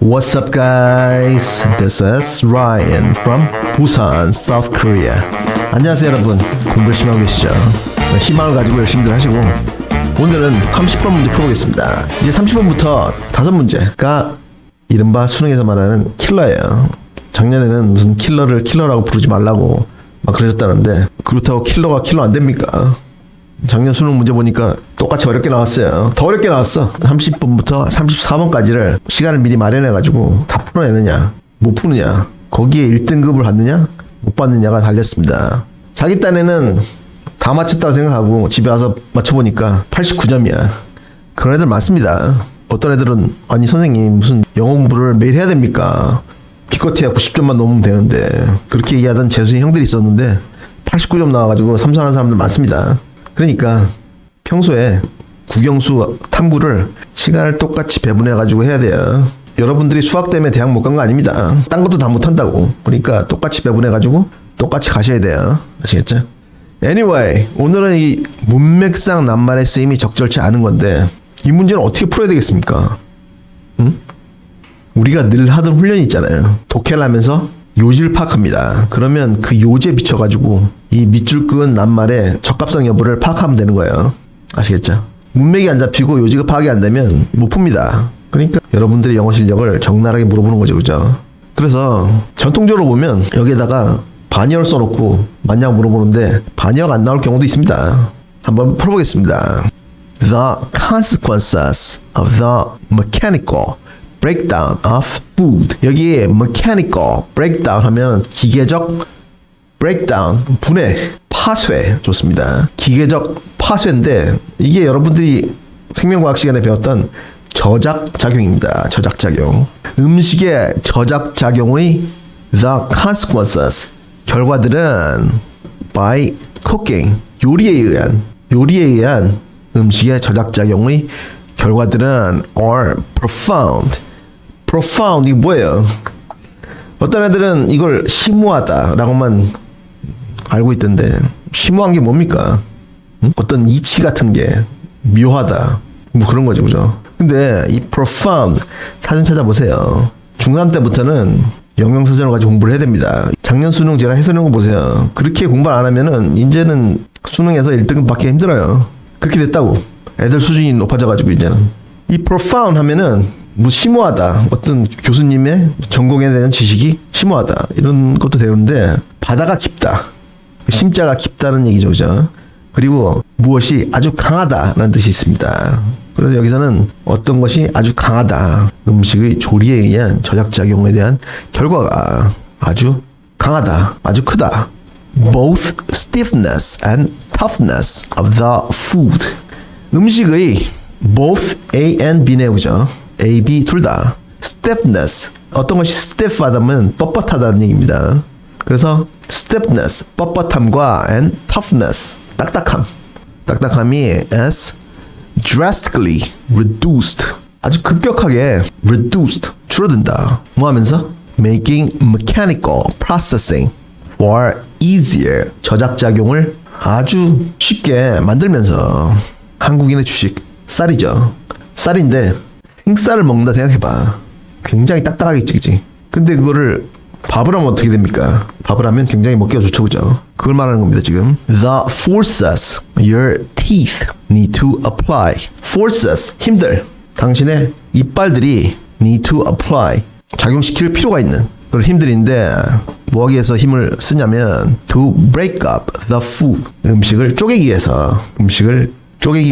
What's up, guys? This is Ryan from Busan, South Korea. 안녕하세요, 여러분. 공부 열심히 하고 계시죠? 희망을 가지고 열심히들 하시고 오늘은 30번 문제 풀어보겠습니다. 이제 30번부터 5문제가 이른바 수능에서 말하는 킬러예요. 작년에는 무슨 킬러를 킬러라고 부르지 말라고 막 그러셨다는데 그렇다고 킬러가 킬러 안 됩니까? 작년 수능 문제 보니까 똑같이 어렵게 나왔어요. 더 어렵게 나왔어. 30번부터 34번까지를 시간을 미리 마련해가지고 다 풀어내느냐 못 푸느냐 거기에 1등급을 받느냐 못 받느냐가 달렸습니다. 자기 딴에는 다 맞췄다고 생각하고 집에 와서 맞춰보니까 89점이야. 그런 애들 많습니다. 어떤 애들은 아니 선생님 무슨 영어 공부를 매일 해야 됩니까? 기껏해야 90점만 넘으면 되는데 그렇게 얘기하던 재수생 형들이 있었는데 89점 나와가지고 삼수하는 사람들 많습니다. 그러니까 평소에 국영수 탐구를 시간을 똑같이 배분해가지고 해야 돼요. 여러분들이 수학 때문에 대학 못 간 거 아닙니다. 딴 것도 다 못한다고. 그러니까 똑같이 배분해가지고 똑같이 가셔야 돼요. 아시겠죠? Anyway, 오늘은 이 문맥상 낱말의 쓰임이 적절치 않은 건데 이 문제는 어떻게 풀어야 되겠습니까? 응? 우리가 늘 하던 훈련이 있잖아요. 독해를 하면서 요지를 파악합니다. 그러면 그 요지에 비춰가지고 이 밑줄 그은 낱말의 적합성 여부를 파악하면 되는 거예요. 아시겠죠? 문맥이 안 잡히고 요지가 파악이 안 되면 못 풉니다. 그러니까 여러분들의 영어 실력을 적나라하게 물어보는 거죠. 그죠? 그래서 전통적으로 보면 여기에다가 반역을 써놓고 맞냐고 물어보는데 반역 안 나올 경우도 있습니다. 한번 풀어보겠습니다. The consequences of the mechanical breakdown of food. 여기에 mechanical breakdown 하면 기계적 breakdown, 분해, 파쇄 좋습니다. 기계적 파쇄인데 이게 여러분들이 생명과학 시간에 배웠던 저작작용입니다. 저작작용. 음식의 저작작용의 the consequences 결과들은 by cooking 요리에 의한 음식의 저작작용의 결과들은 are profound 이게 뭐예요? 어떤 애들은 이걸 심오하다라고만 알고 있던데 심오한 게 뭡니까? 응? 어떤 이치 같은 게 묘하다 뭐 그런 거죠, 그죠? 근데 이 profound 사전 찾아보세요. 중3 때부터는 영명사전을 가지고 공부를 해야 됩니다. 작년 수능 제가 해설한 거 보세요. 그렇게 공부를 안 하면은 이제는 수능에서 1등급 받기 힘들어요. 그렇게 됐다고. 애들 수준이 높아져가지고 이제는 이 profound 하면은 뭐 심오하다. 어떤 교수님의 전공에 대한 지식이 심오하다. 이런 것도 되는데 바다가 깊다. 심자가 깊다는 얘기죠, 그죠? 그리고 무엇이 아주 강하다라는 뜻이 있습니다. 그래서 여기서는 어떤 것이 아주 강하다. 음식의 조리에 의한 저작작용에 대한 결과가 아주 강하다. 아주 크다. Both stiffness and toughness of the food. 음식의 both A and B 내우죠. A, B 둘 다. stiffness. 어떤 것이 stiff하다면 뻣뻣하다는 얘기입니다. 그래서 stiffness, 뻣뻣함과 and toughness, 딱딱함이 as drastically reduced, 아주 급격하게 reduced, 줄어든다. 뭐 하면서? making mechanical processing for easier, 저작작용을 아주 쉽게 만들면서. 한국인의 주식 쌀이죠. 쌀인데 생쌀을 먹는다 생각해봐. 굉장히 딱딱하겠지, 그치? 근데 그거를 밥을 하면 어떻게 됩니까? 밥을 하면 굉장히 먹기가 좋죠, 그죠? 그걸 말하는 겁니다, 지금. The forces your teeth need to apply. Forces, 힘들. 당신의 이빨들이 need to apply. 작용시킬 필요가 있는 그런 힘들인데 뭐 하기 위해서 힘을 쓰냐면 to break up the food. 음식을 쪼개기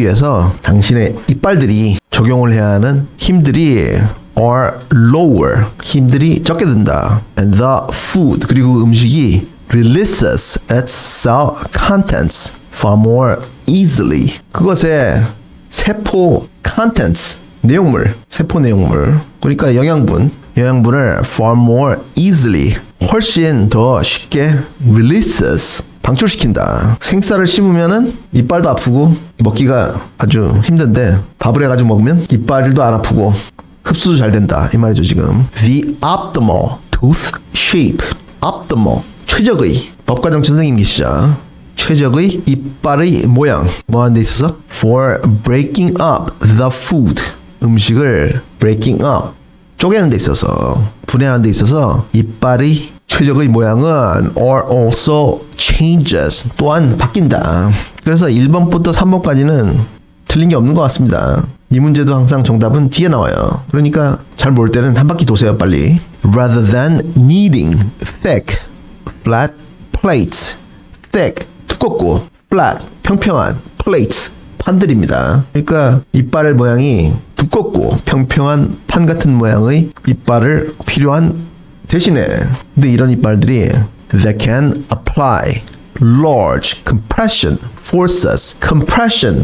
위해서 당신의 이빨들이 적용을 해야 하는 힘들이 are lower. 힘들이 적게 든다. And the food. 그리고 음식이 releases its cell contents far more easily. 그것의 세포 contents. 세포 내용물. 그러니까 영양분을 far more easily. 훨씬 더 쉽게 releases. 방출시킨다. 생쌀을 씹으면은 이빨도 아프고 먹기가 아주 힘든데 밥을 해가지고 먹으면 이빨도 안 아프고 흡수도 잘 된다. 이 말이죠, 지금. The optimal tooth shape. optimal. 최적의. 법과정 선생님 계시죠? 최적의 이빨의 모양. 뭐 하는 데 있어서? For breaking up the food. 음식을 breaking up. 쪼개는 데 있어서 분해하는 데 있어서 이빨이 최적의 모양은 are also changes 또한 바뀐다. 그래서 1번부터 3번까지는 틀린 게 없는 것 같습니다. 이 문제도 항상 정답은 뒤에 나와요. 그러니까 잘 모를 때는 한 바퀴 도세요 빨리. Rather than needing thick, flat plates. thick, 두껍고 flat, 평평한 plates, 판들입니다. 그러니까 이빨 모양이 두껍고 평평한 판 같은 모양의 이빨을 필요한 대신에 근데 이런 이빨들이 that can apply large compression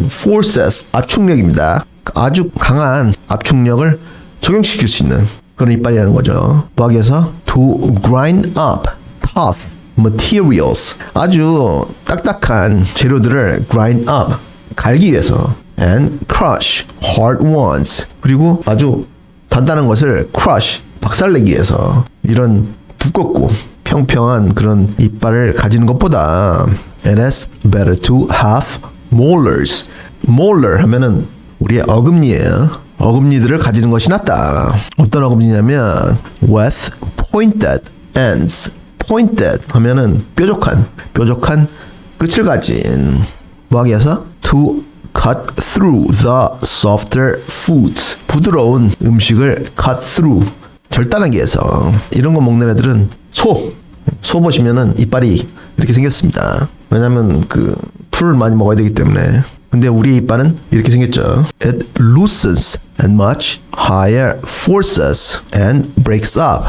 forces 압축력입니다. 아주 강한 압축력을 적용시킬 수 있는 그런 이빨이라는 거죠. 더하기해서 to grind up tough materials 아주 딱딱한 재료들을 grind up 갈기 위해서 and crush hard ones 그리고 아주 단단한 것을 crush 박살내기 위해서 이런 두껍고 평평한 그런 이빨을 가지는 것보다 it is better to have molars. molar 하면은 우리의 어금니예요. 어금니들을 가지는 것이 낫다. 어떤 어금니냐면 with pointed ends. pointed 하면은 뾰족한 끝을 가진 뭐하기 위해서 to cut through the softer foods. 부드러운 음식을 cut through 절단하기 위해서 이런 거 먹는 애들은 소 보시면은 이빨이 이렇게 생겼습니다. 왜냐면 그 풀을 많이 먹어야 되기 때문에. 근데 우리 이빨은 이렇게 생겼죠. It loosens and much higher forces and breaks up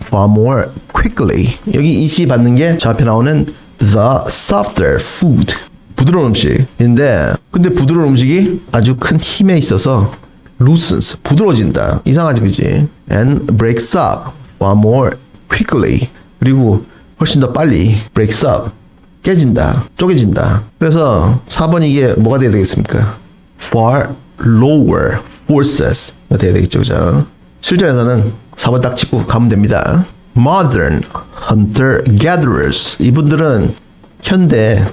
far more quickly. 여기 이시 받는 게 저 앞에 나오는 the softer food. 부드러운 음식인데 근데 부드러운 음식이 아주 큰 힘에 있어서 loosens 부드러워진다. 이상하지 그지? And breaks up far more quickly. 그리고 훨씬 더 빨리 breaks up 깨진다. 쪼개진다. 그래서 4번 이게 뭐가 돼야 되겠습니까? far lower forces가 돼야 되겠죠. 그죠? 실전에서는 4번 딱 찍고 가면 됩니다. modern hunter-gatherers 이분들은 현대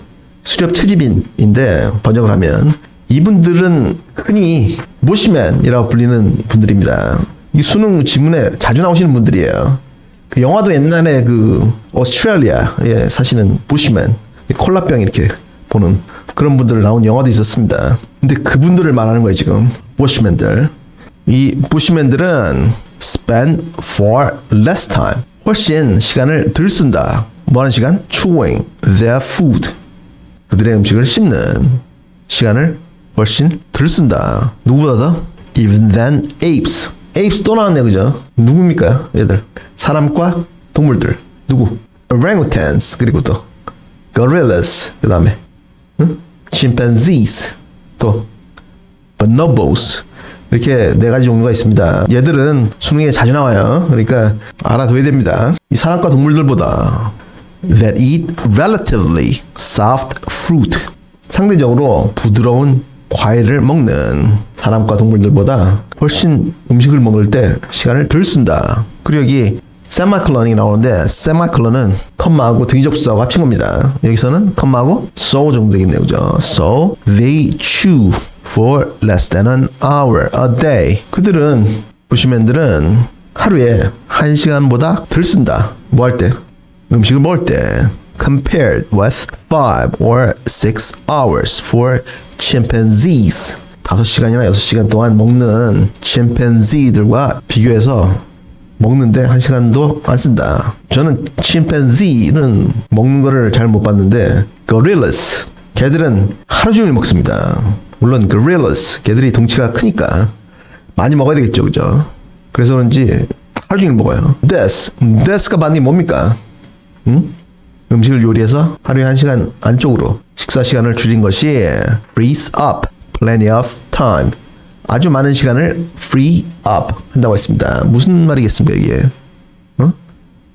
수렵 채집인인데 번역을 하면 이분들은 흔히 부시맨이라고 불리는 분들입니다. 이 수능 지문에 자주 나오시는 분들이에요. 그 영화도 옛날에 그 오스트레일리아에 사시는 부시맨 콜라병 이렇게 보는 그런 분들 나온 영화도 있었습니다. 근데 그분들을 말하는 거예요 지금. 부시맨들. 이 부시맨들은 spend far less time 훨씬 시간을 덜 쓴다. 뭐하는 시간? chewing their food 그들의 음식을 씹는 시간을 훨씬 덜 쓴다. 누구보다 더? even than apes. apes 또 나왔네 그죠? 누굽니까 얘들? 사람과 동물들. 누구? orangutans 그리고 또 gorillas 그 다음에 chimpanzees 또 bonobos 이렇게 4가지 종류가 있습니다. 얘들은 수능에 자주 나와요. 그러니까 알아둬야 됩니다. 이 사람과 동물들보다 that eat relatively soft fruit 상대적으로 부드러운 과일을 먹는 사람과 동물들보다 훨씬 음식을 먹을 때 시간을 덜 쓴다. 그리고 여기 세마클론이 나오는데 세마클론은 컴마하고 등이접수하고 합친 겁니다. 여기서는 컴마하고 so 정도 되겠네요. 그죠? So they chew for less than an hour a day. 그들은 부시맨들은 하루에 1시간보다 덜 쓴다. 뭐 할 때? 음식을 먹을 때. compared with 5 or 6 hours for chimpanzees. 5시간이나 6시간 동안 먹는 침팬지들과 비교해서 먹는데 1시간도 안 쓴다. 저는 침팬지는 먹는 거를 잘 못 봤는데 gorillas 걔들은 하루 종일 먹습니다. 물론 gorillas 걔들이 덩치가 크니까 많이 먹어야 되겠죠. 그죠? 그래서 그런지 하루 종일 먹어요. this가 반응이 뭡니까? 응? 음식을 요리해서 하루에 1시간 안쪽으로 식사 시간을 줄인 것이 frees up plenty of time. 아주 많은 시간을 free up 한다고 했습니다. 무슨 말이겠습니까 이게?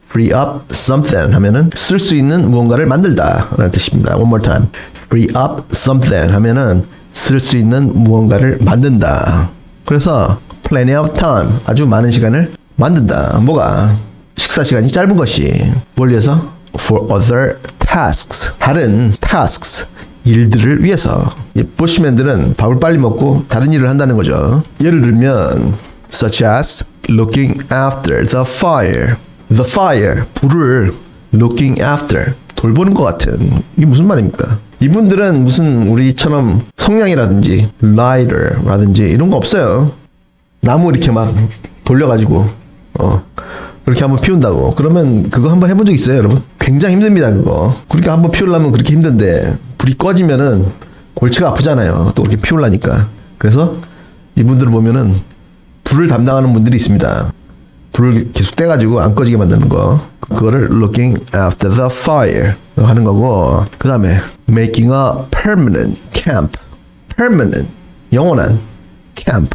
free up something 하면은 쓸 수 있는 무언가를 만들다 라는 뜻입니다. One more time. free up something 하면은 쓸 수 있는 무언가를 만든다. 그래서 plenty of time 아주 많은 시간을 만든다. 뭐가? 식사 시간이 짧은 것이 뭘 위해서? for other tasks 다른 tasks 일들을 위해서. 이 부시맨들은 밥을 빨리 먹고 다른 일을 한다는 거죠. 예를 들면 such as looking after the fire. The fire, 불을 looking after, 돌보는 것 같은. 이게 무슨 말입니까? 이분들은 무슨 우리처럼 성냥이라든지 라이터라든지 이런 거 없어요. 나무 이렇게 막 돌려가지고 그렇게 한번 피운다고. 그러면 그거 한번 해본 적 있어요, 여러분? 굉장히 힘듭니다, 그거. 그러니까 한번 피우려면 그렇게 힘든데 불이 꺼지면은 골치가 아프잖아요. 또 그렇게 피우려니까. 그래서 이분들을 보면은 불을 담당하는 분들이 있습니다. 불을 계속 떼가지고 안 꺼지게 만드는 거. 그거를 looking after the fire 하는 거고. 그 다음에 making a permanent camp. permanent, 영원한 camp,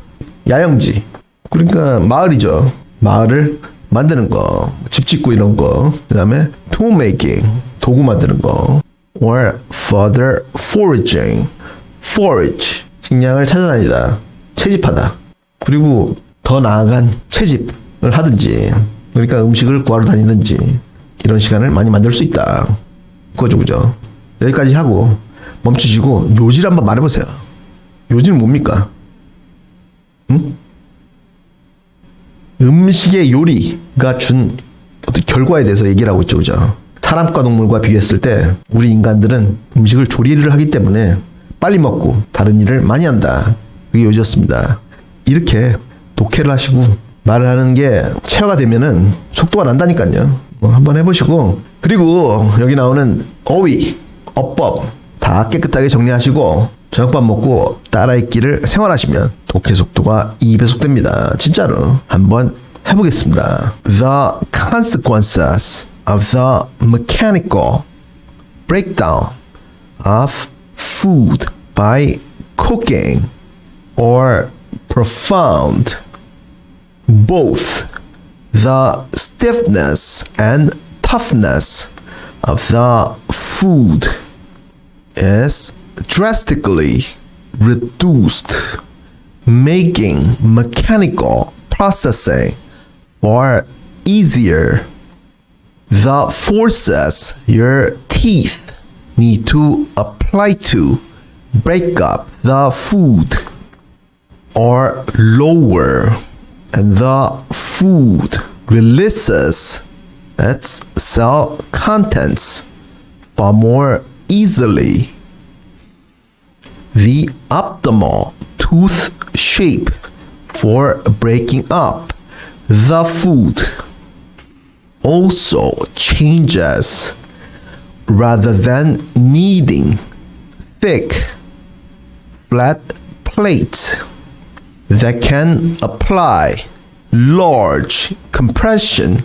야영지. 그러니까 마을이죠. 마을을 만드는 거, 집 짓고 이런 거. 그 다음에 tool making, 도구 만드는 거. or further foraging, forage, 식량을 찾아다니다, 채집하다. 그리고 더 나아간 채집을 하든지, 그러니까 음식을 구하러 다니든지 이런 시간을 많이 만들 수 있다. 그거죠, 그죠? 여기까지 하고 멈추시고 요지를 한번 말해보세요. 요지는 뭡니까? 음식의 요리가 준 어떤 결과에 대해서 얘기를 하고 있죠, 그죠? 사람과 동물과 비교했을 때 우리 인간들은 음식을 조리를 하기 때문에 빨리 먹고 다른 일을 많이 한다. 그게 요지였습니다. 이렇게 독해를 하시고 말을 하는 게 체화가 되면은 속도가 난다니까요. 한번 해보시고, 그리고 여기 나오는 어휘, 어법 다 깨끗하게 정리하시고 저녁밥 먹고 따라읽기를 생활하시면 독해 속도가 2배속 됩니다. 진짜로 한번 해보겠습니다. The consequences of the mechanical breakdown of food by cooking are profound. Both the stiffness and toughness of the food is drastically reduced, making mechanical processing far easier. The forces your teeth need to apply to break up the food are lower, and the food releases its cell contents far more easily. The optimal tooth shape for breaking up the food also changes. Rather than needing thick, flat plates that can apply large compression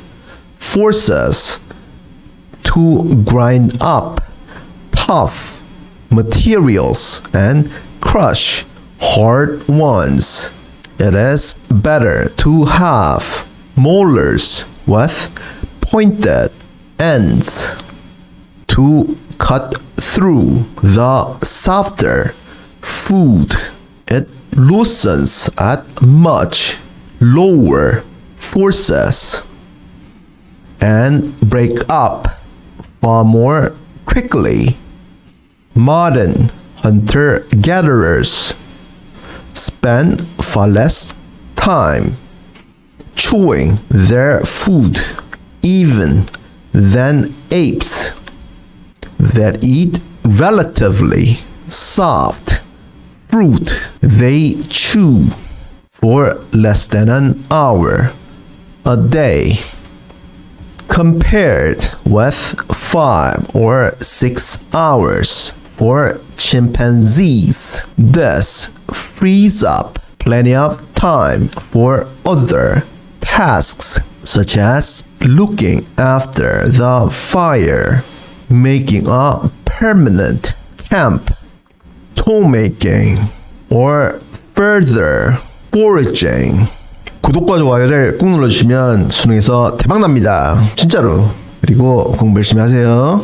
forces to grind up tough materials and crush hard ones, it is better to have molars with pointed ends to cut through the softer food. It loosens at much lower forces and break up far more quickly. Modern hunter-gatherers spend far less time chewing their food even than apes that eat relatively soft fruit. They chew for less than an hour a day, compared with 5 or 6 hours for chimpanzees. This frees up plenty of time for other tasks, such as looking after the fire, making a permanent camp, tool making, or further foraging. 구독과 좋아요를 꾹 눌러주시면 수능에서 대박납니다. 진짜로. 그리고 공부 열심히 하세요.